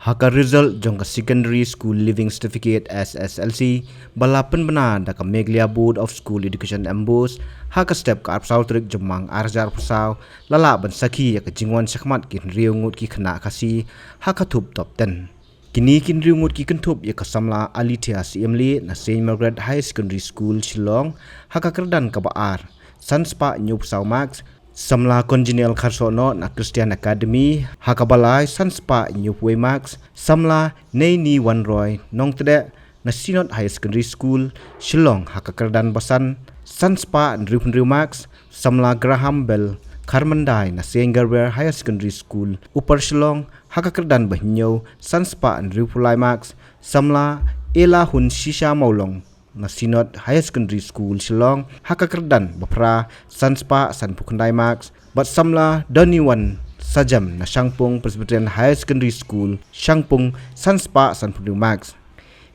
haka result jong secondary school living certificate SSLC balapan benar da Meghalaya Board of School Education Ambos haka step ka apsau trik jemang arjar persau lala ban saki ya kejingwan Shakhmat kin riu Ngut ki khana Khasi haka thup top 10 kini kin riu Ngut ki kentup ya Samla Atiar CML na Saint Margaret High Secondary School Shillong haka kerdan ka baar sanspa nyup sau max Samla Congenial Kharsono na Christian Academy hakabalai sanspa Kiwei Max Samla Neini Wanroy Nong Tede na Sinot High Secondary School Shillong hakakerdan basan sanspa Nriu Max Samla Graham Bell Karmandai na Saint Gerber High Secondary School Upper Shillong hakakerdan bahnyo sanspa Nriu Max Samla Ela Hun Shisha Maulong na Sinot High Secondary School Shillong hakakerdan bapra sanspa san pukandai max bat Samla Doniwan sajam na Shangpung Presbyterian High Secondary School Shangpung sanspa san pukandai max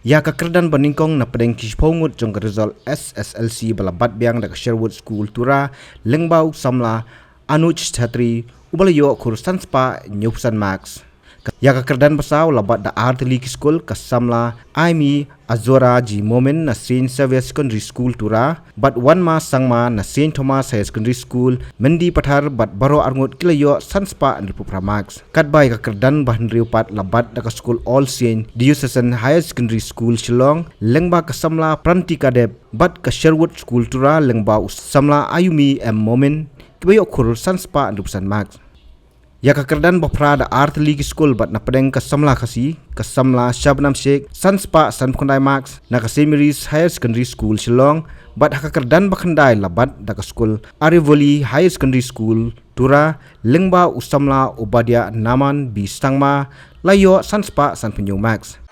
ya kakerdan Nyngkong na pedeng kispongut jong Resol SSLC balabat biang da Sherwood School Tura lengbau Samla Anuj Chatri ubalayo kur sanspa nyupsan max ya kakerdan pasau labat da artli school ka Samla Aimi Azora ji Momen na Saint Xavier Secondary School Tura bat wan ma sangma na Saint Thomas High Secondary School mendi pathar bat baro arngut kilayo sanspa nripu pramax katbai kakerdan bahan riupat labat da school All Saint Diocesan High Secondary School Shillong lengba ka Samla Prantikadep bat ka Sherwood School Tura lengba Samla Ayumi M Momen kibayo khur sanspa nripusan max ya kakerdan bapra da art league school bat na pedeng ka Samla Khasi ka Samla Shabnam Sheikh sanspa san pukandai max na ka Semiris Higher Secondary School Shillong bat hakakerdan bakandai labat da ka school Arivoli High Secondary School Tura lengba usamla Ubadia Naman bi Stangma layo sanspa san punyo max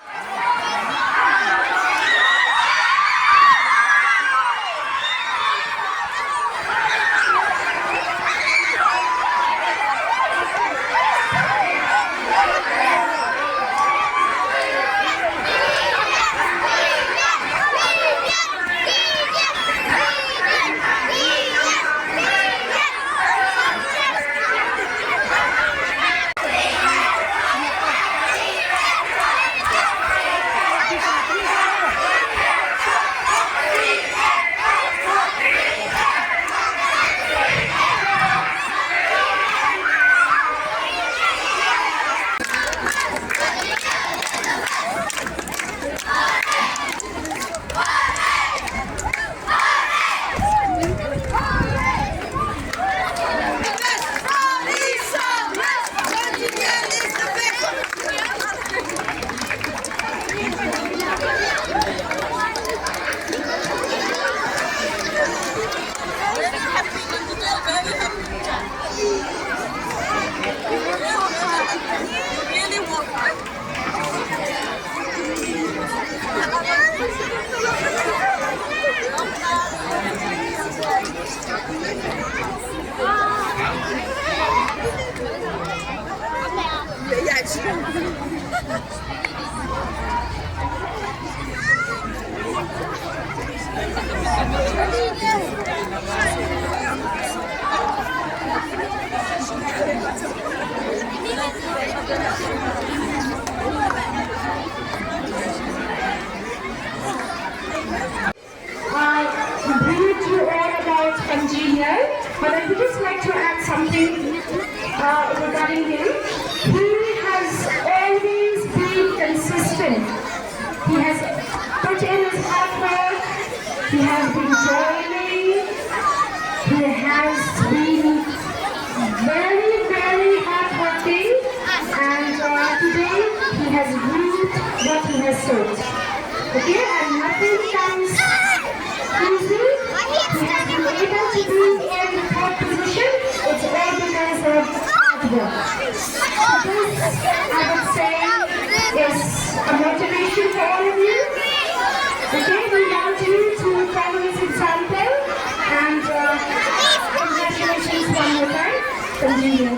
But I would just like to add something regarding him. He has always been consistent. He has put in his hard work. He has been joining. He has been very, very hardworking. And today he has reaped what he has sowed. Okay, and nothing comes easy. He has been able to be in the third position. It's all because of hard work. This, I would say, is a motivation for all of you. Okay, we want you to follow this example and congratulations one more time. Continue.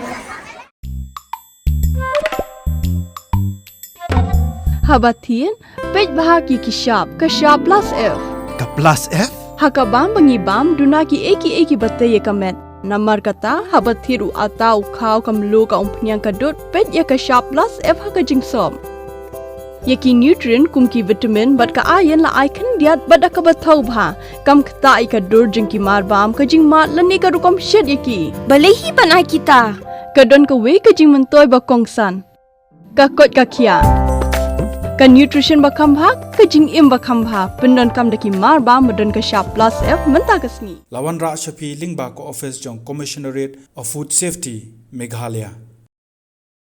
Habatin, page bahagi kishap, kashap plus F. Ka plus F? Hakabam bangibam Duna ki eki bataye kamet. Namar kata habathiru atau khau kamlu ka umpnyang kadut page ya kashap plus F haka jingsom. Yaki nutrient kum ki vitamin bat ka iron la ai khan diat bat ka bathau bha kam khta I ka dur jing ki mar bam ka jing mat la ne ka rukom shed yaki Balai hi banai kita. ka don ka we ka jing man toy ba kong san ka kot ka khia ka nutrition ba kham bha ka jing im ba kham bha pendon kam da ki mar bam don ka sharp plus f manta ka sni Lawan Ra Shafi Lingba ko office jong Commissionerate of Food Safety Meghalaya